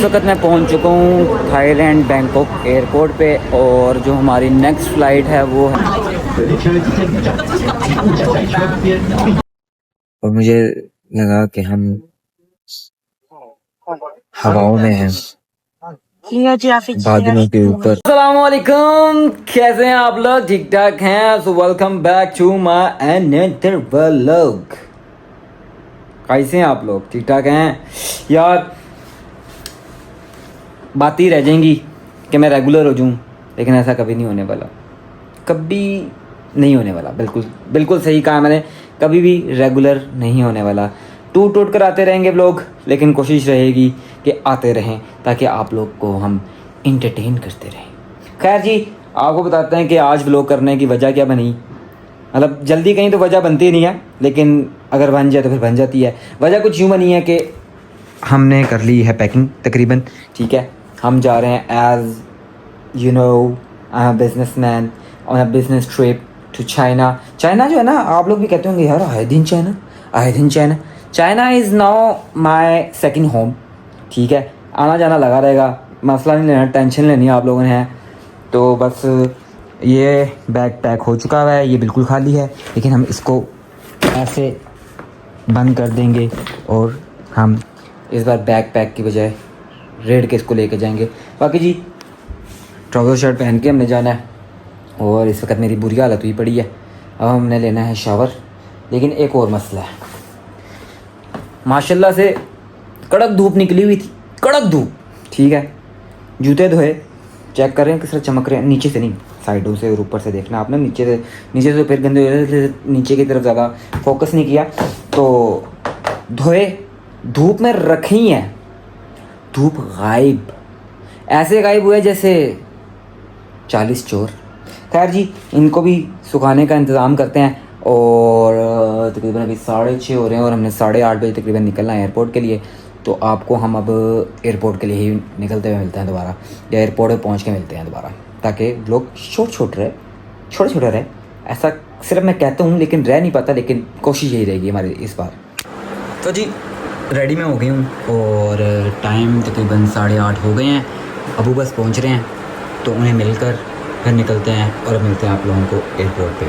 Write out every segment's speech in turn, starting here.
इस वक्त मैं पहुंच चुका हूं थाईलैंड बैंकॉक एयरपोर्ट पे और जो हमारी नेक्स्ट फ़्लाइट है वो है। और मुझे लगा कि हम हवाओं में हैं, बादलों के ऊपर। अस्सलामुअलैकुम, कैसे हैं आप लोग? ठीक ठाक हैं? So welcome back to my another vlog. कैसे हैं आप लोग? ठीक ठाक हैं? यार बात ही रह जाएंगी कि मैं रेगुलर हो जाऊँ, लेकिन ऐसा कभी नहीं होने वाला, कभी नहीं होने वाला। बिल्कुल बिल्कुल सही कहा मैंने, कभी भी रेगुलर नहीं होने वाला। टूट टूट कर आते रहेंगे व्लॉग, लेकिन कोशिश रहेगी कि आते रहें ताकि आप लोग को हम इंटरटेन करते रहें। खैर जी, आपको बताते हैं कि आज व्लॉग करने की वजह क्या बनी। मतलब जल्दी कहीं तो वजह बनती नहीं है, लेकिन अगर बन जाए तो फिर बन जाती है। वजह कुछ यूँ बनी है कि हमने कर ली है पैकिंग तकरीबन, ठीक है। हम जा रहे हैं as you know I am businessman on a business trip to China. China जो है ना, आप लोग भी कहते होंगे यार आए दिन चाइना, आए दिन China. China is now my second home, ठीक है। आना जाना लगा रहेगा, मसला नहीं लेना, टेंशन लेनी है आप लोगों ने है तो बस। ये बैग पैक हो चुका हुआ है, ये बिल्कुल खाली है, लेकिन हम इसको ऐसे बंद कर देंगे और हम इस बार बैग पैक की बजाय रेड के इसको लेके जाएंगे। बाकी जी ट्राउज़र शर्ट पहन के हमने जाना है और इस वक्त मेरी बुरी हालत हुई पड़ी है। अब हमने लेना है शावर, लेकिन एक और मसला है। माशाल्लाह से कड़क धूप निकली हुई थी, कड़क धूप, ठीक है। जूते धोए, चेक कर रहे हैं किस तरह चमक रहे हैं, नीचे से नहीं, साइडों से और ऊपर से देखना आपने। नीचे से फिर गंदे हो रहे, नीचे की तरफ ज़्यादा फोकस नहीं किया तो धोए, धूप में रखी हैं, धूप गायब, ऐसे गायब हुए जैसे 40 चोर। खैर जी, इनको भी सुखाने का इंतज़ाम करते हैं और तकरीबन अभी 6:30 हो रहे हैं और हमने 8:30 बजे तकरीबन निकलना है एयरपोर्ट के लिए। तो आपको हम अब एयरपोर्ट के लिए ही निकलते हुए मिलते हैं दोबारा, या एयरपोर्ट पर पहुंच के मिलते हैं दोबारा, ताकि लोग छोटे छोटे रहे। ऐसा सिर्फ मैं कहता हूँ, लेकिन रह नहीं पाता, लेकिन कोशिश यही रहेगी हमारी इस बार। तो जी रेडी में हो गई हूँ और टाइम तकरीबन 8:30 हो गए हैं। अबू बस पहुँच रहे हैं तो उन्हें मिलकर फिर निकलते हैं और मिलते हैं आप लोगों को एयरपोर्ट पे।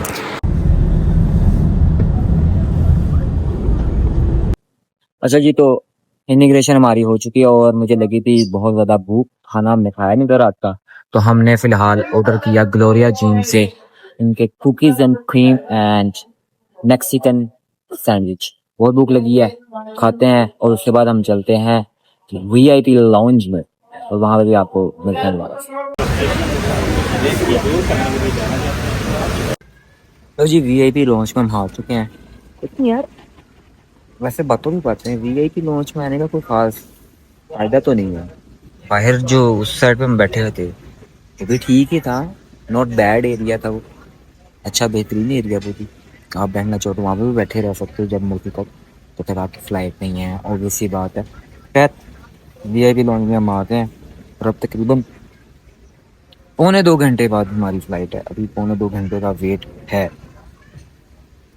अच्छा जी, तो इमिग्रेशन हमारी हो चुकी है और मुझे लगी थी बहुत ज़्यादा भूख, खाना हमने खाया नहीं था रात का, तो हमने फ़िलहाल ऑर्डर किया ग्लोरिया जीन से इनके cookies and cream and Mexican sandwich. बहुत भूख लगी है, खाते हैं और उसके बाद हम चलते हैं वीआईपी लाउंज में और वहाँ पर भी आपको मिलते हैं दोबारा। तो जी वीआईपी लॉन्च में हम आ चुके हैं। लेकिन यार वैसे बातों भी बातें हैं, वीआईपी लॉन्च में आने का कोई खास फायदा तो नहीं है। बाहर जो उस साइड पे हम बैठे हुए थे वो भी ठीक ही था, नॉट बैड एरिया था वो, अच्छा बेहतरीन एरिया वो भी। आप बैठना चाहो तो वहाँ पर भी बैठे रह सकते हो जब मर्जी तक, तो फिर आपकी फ़्लाइट नहीं है, ऑब्वियस सी बात है। खैर वीआईपी लॉन्च में हम आते हैं और अब तकरीबन 1.25 घंटे बाद हमारी फ़्लाइट है। अभी 1.25 घंटे का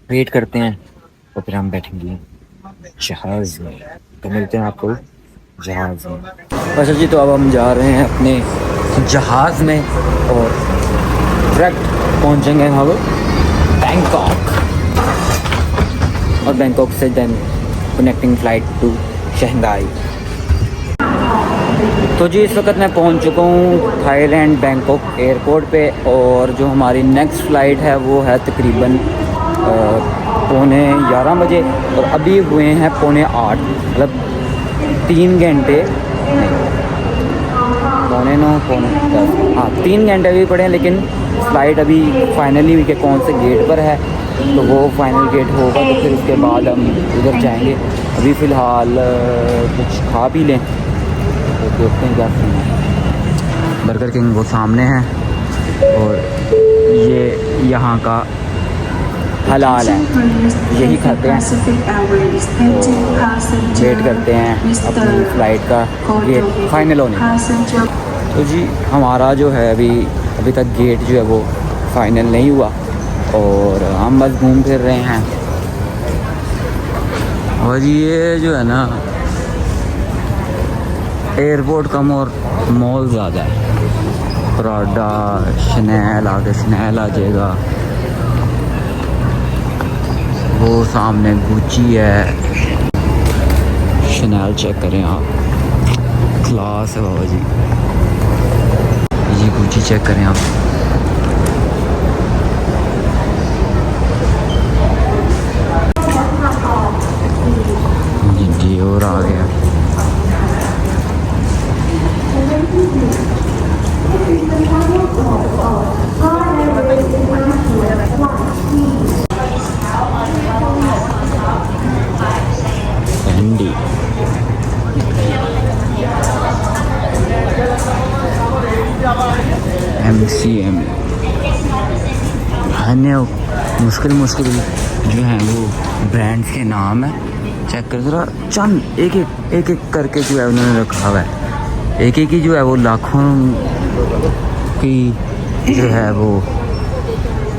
वेट करते हैं तो फिर हम बैठेंगे जहाज़ में। तो मिलते हैं आपको जहाज़ में। अच्छा जी, तो अब हम जा रहे हैं अपने जहाज़ में और डायरेक्ट पहुंचेंगे हम बैंकॉक, और बैंकॉक से then connecting flight to Shanghai. तो जी इस वक्त मैं पहुंच चुका हूँ थाईलैंड बैंकॉक एयरपोर्ट पे और जो हमारी नेक्स्ट फ़्लाइट है वो है तकरीबन 11:15 बजे और अभी हुए हैं 7:45, मतलब 3 घंटे, 9:45, हाँ 3 घंटे अभी पड़े हैं। लेकिन फ़्लाइट अभी फाइनली हुई कि कौन से गेट पर है, तो वो फाइनल गेट होगा तो फिर उसके बाद हम उधर जाएंगे। अभी फ़िलहाल कुछ खा पी लें तो देखते हैं क्या सीन है। बर्गर किंग वो सामने है और ये यहाँ का हलाल है, यही खाते हैं। तो वेट करते हैं अपनी फ़्लाइट का गेट फाइनल होने का। तो जी हमारा जो है अभी तक गेट जो है वो फाइनल नहीं हुआ और हम बस घूम फिर रहे हैं। और ये जो है ना एयरपोर्ट कम और मॉल ज़्यादा है। प्राडा, शनेल आगे शनेल आ जाएगा, वो सामने गुची है। शनेल चेक करें आप, क्लास है बाबा जी। ये गुची चेक करें आप, ये और आ गया। एंडी MCM अन्य मुश्किल जो हैं वो ब्रांड्स के नाम है। चेक कर ज़रा, चंद एक एक करके जो है उन्होंने रखा हुआ है। एक ही जो है वो लाखों की जो है वो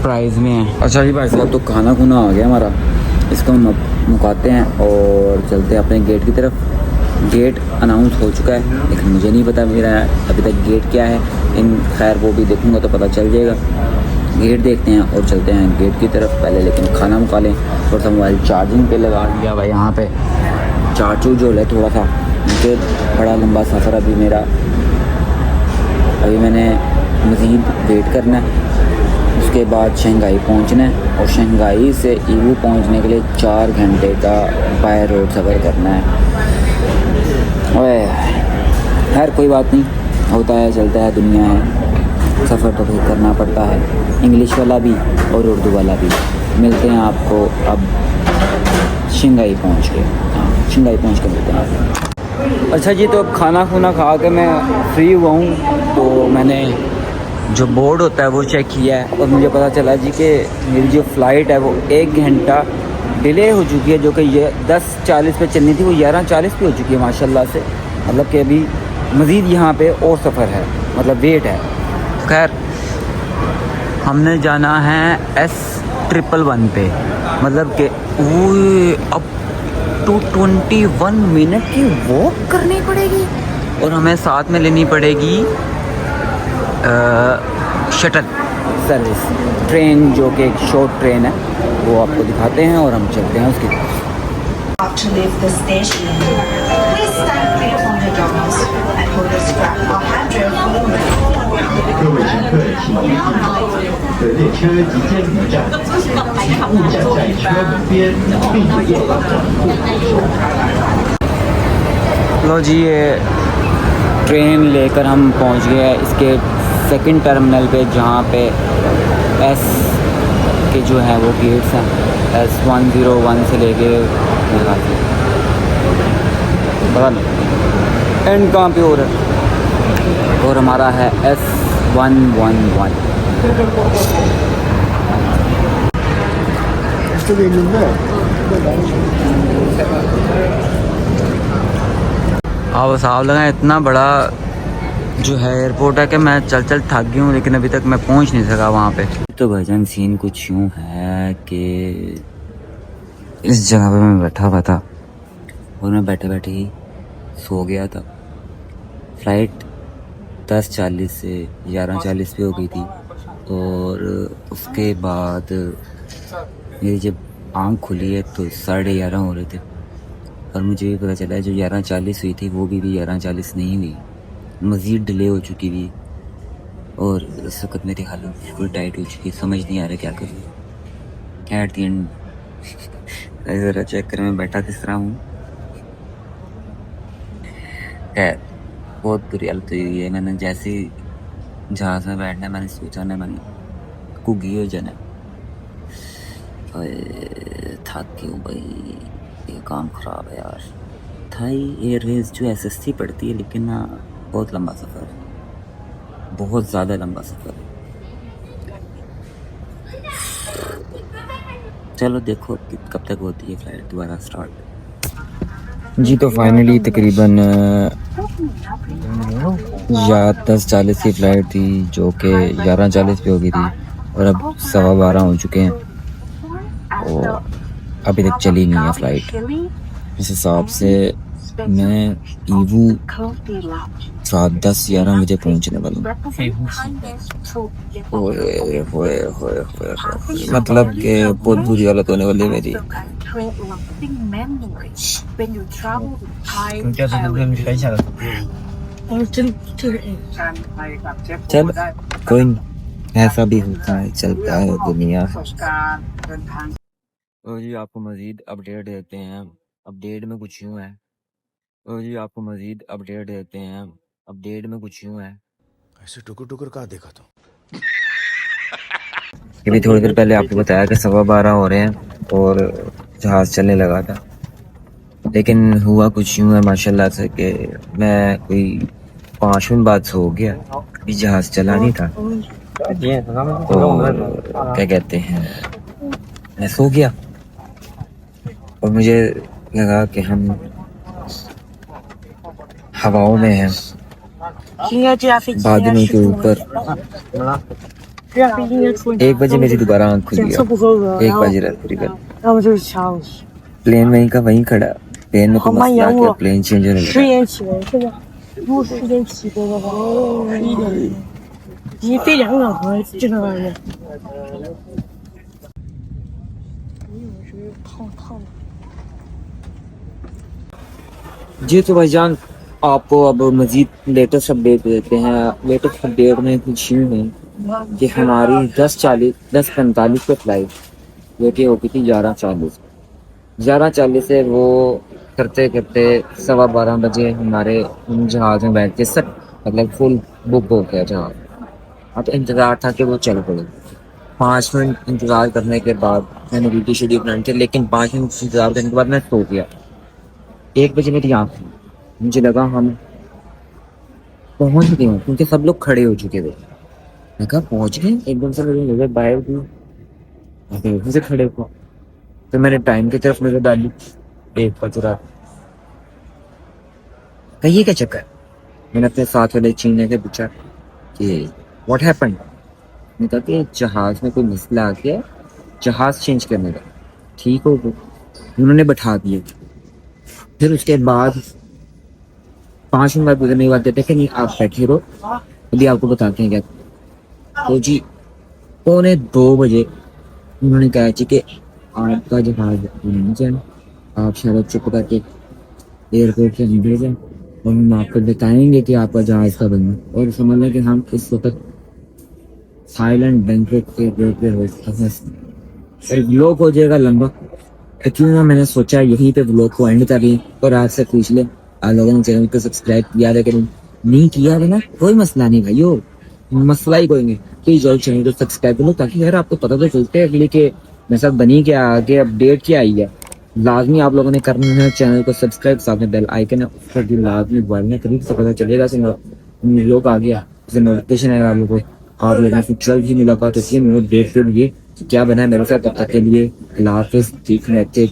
प्राइस में है। अच्छा जी भाई साहब, तो खाना खुना आ गया हमारा, इसको हम मुकाते हैं और चलते हैं अपने गेट की तरफ। गेट अनाउंस हो चुका है, लेकिन मुझे नहीं पता मेरा अभी तक गेट क्या है। खैर वो भी देखूंगा तो पता चल जाएगा। गेट देखते हैं और चलते हैं गेट की तरफ पहले, लेकिन खाना मुका लें। थोड़ा सा मोबाइल चार्जिंग पे लगा दिया भाई, यहाँ पे चार्ज जो है थोड़ा सा, मुझे बड़ा लंबा सफ़र अभी मेरा। अभी मैंने मज़ीद वेट करना है, उसके बाद शंघाई पहुँचना है और शंघाई से ईवू पहुँचने के लिए 4 घंटे का बाय रोड सफ़र करना है। खैर कोई बात नहीं, होता है चलता है, दुनिया है, सफ़र तो फिर करना पड़ता है। इंग्लिश वाला भी और उर्दू वाला भी। मिलते हैं आपको अब शंघाई पहुँच के। हाँ, शंघाई पहुँच के मिलते हैं। अच्छा जी, तो अब खाना खुना खा के मैं फ्री हुआ हूँ, तो मैंने जो बोर्ड होता है वो चेक किया है और मुझे पता चला जी कि मेरी जो फ़्लाइट है वो 1 घंटा डिले हो चुकी है। जो कि ये 10:40 पे चलनी थी, वो 11:40 पे हो चुकी है माशाल्लाह से। मतलब कि अभी मज़ीद यहाँ पे और सफ़र है, मतलब वेट है। खैर हमने जाना है S111 पे, मतलब कि वो अब 221 मिनट की वॉक करनी पड़ेगी और हमें साथ में लेनी पड़ेगी शटल सर्विस ट्रेन, जो कि एक शॉर्ट ट्रेन है। वो आपको दिखाते हैं और हम चलते हैं उसकी तरफ। To leave the station, please stand clear from the doors and hold the strap or handrail firmly. 各位乘客请注意，本列车即将离站，请勿站在车门边，并坐好掌护扶手。 लो जी, ये ट्रेन लेकर हम पहुंच गए हैं इसके सेकंड टर्मिनल पे, जहाँ पे S के जो है वो गेट्स हैं। S101 से लेके पता नहीं एंड कहाँ पे हो रहा है, और हमारा है S111। अब साहब लगा, इतना बड़ा जो है एयरपोर्ट है कि मैं चल थक गई हूँ, लेकिन अभी तक मैं पहुँच नहीं सका वहाँ पे। तो भाईजान सीन कुछ यूँ है कि इस जगह पे मैं बैठा हुआ था और मैं बैठे बैठे ही सो गया था। फ़्लाइट 10:40 से 11:40 पे हो गई थी और उसके बाद मेरी जब आँख खुली है तो 11:30 हो रहे थे और मुझे भी पता चला जो 11:40 हुई थी वो भी 11:40 नहीं हुई, मज़ीद डिले हो चुकी थी। और इस वक्त मेरी हालत बिल्कुल टाइट हो चुकी है, समझ नहीं आ रहा क्या करूँ। एट द एंड ज़रा चेक करें मैं बैठा किस तरह हूँ। खैर बहुत बुरी हालत हुई है। मैंने जैसे ही जहाज़ में बैठना मैंने सोचा ना, मैंने कुगी हो जाना। थक क्यों भाई, ये काम ख़राब है यार। थाई एयरवेज़ जो SSC पड़ती है, लेकिन ना बहुत लंबा सफ़र है, बहुत ज़्यादा लंबा सफ़र है। चलो देखो कब तक होती है फ़्लाइट दोबारा स्टार्ट। जी तो फाइनली तकरीबन 10:40 की फ़्लाइट थी, जो कि 11:40 पे हो गई थी और अब 12:15 हो चुके हैं और अभी तक चली नहीं है फ़्लाइट। इस हिसाब से मैं ईवू रात 10-11 बजे पहुंचने वाला हूँ। ओए होए होए होए होए। मतलब कि बहुत बुरी हालत होने वाली है मेरी। चल कोई नहीं, ऐसा भी होता है, चलता है दुनिया। और जी आपको मजीद अपडेट देते हैं, अपडेट में कुछ यूँ है। और जी आपको मजीद अपडेट देते हैं, अपडेट में कुछ यूँ है। ऐसे टुकुर टुकुर कहाँ देखा तो। ये भी थोड़ी देर पहले आपको बताया कि 12:15 हो रहे हैं और जहाज़ चलने लगा था, लेकिन हुआ कुछ यूँ है माशाल्लाह से कि मैं कोई 5 मिनट बाद सो गया, अभी जहाज़ चला नहीं था। तो क्या कहते हैं, मैं सो गया और मुझे लगा कि हम हवाओं में हैं, बादलों के ऊपर। 1 बजे मेरी दोबारा आँख खुली है, 1 बजे रात तकरीबन। प्लेन वहीं का वहीं खड़ा, प्लेन में कोई मसला क्या, प्लेन चेंज होने लगा। जी तो भाईजान आपको अब मजीद लेटेस्ट अपडेट देते हैं। लेटेस्ट अपडेट में कुछ यूँ है कि हमारी 10:45 पे फ्लाइट जो कि हो गई थी 11:40 से वो करते करते 12:15 बजे हमारे जहाज़ में बैठ के सब मतलब फुल बुक हो गया जहाज़। अब इंतज़ार था कि वो चल पड़े। 5 मिनट इंतज़ार करने के बाद मैंने वीडियो शेडियो बनाई थी, लेकिन 5 मिनट इंतज़ार करने के बाद मैं सो गया। 1 बजे मेरी आँख खुली, मुझे लगा हम पहुंच गए हैं क्योंकि सब लोग खड़े हो चुके थे। मैं कहा पहुंच गए, एकदम से मेरी नजर बाहर की से खड़े हुआ। तो मैंने टाइम की तरफ नजर डाली, 1 बज रहा। कहिए क्या चक्कर, मैंने अपने साथ वाले चीने से पूछा कि व्हाट हैपेंड। मैंने कहा कि जहाज में कोई मसला आ गया, जहाज चेंज करने का। ठीक हो गया, उन्होंने बैठा दिए। फिर उसके बाद 5 मिनट बाद मुझे नहीं बात देते कि नहीं आप बैठे रहो, अभी आपको बताते हैं क्या। तो जी 1:45 बजे उन्होंने कहा जी कि आपका जहाज नहीं जाए, आप शायद चुप करके एयरपोर्ट से निकल जाए और हम आपको बताएंगे कि आपका जहाज का बनना। और समझ लें कि हम इस वक्त थाईलैंड बैंकॉक के एयरपोर्ट पे हो, व्लॉग हो जाएगा लंबा। क्यों मैंने सोचा यहीं पे व्लॉग को एंड कर लें और आपसे पूछ लें आप लोगों ने चैनल को सब्सक्राइब किया है, लेकिन नहीं किया है ना, कोई मसला नहीं भाइयों, मसला ही कोई नहीं। प्लीज जरूर चैनल को सब्सक्राइब करो ताकि यार आपको पता तो चलते है अगली के मेरे साथ बनी क्या, आगे अपडेट क्या आई है। लाजमी आप लोगों ने करना है चैनल को सब्सक्राइब, साथ में बेल आइकन है उस पर भी लाजमी दबाना, करीब से पता चलेगा लोग आ गया नोटिफिकेशन है आप लोगों को। आप लोगों से जल्द ही मुलाकात होती है मेरे अपडेट के लिए क्या बना है मेरे साथ। तब तक के लिए अल्लाह हाफिज़, ठीक रहते।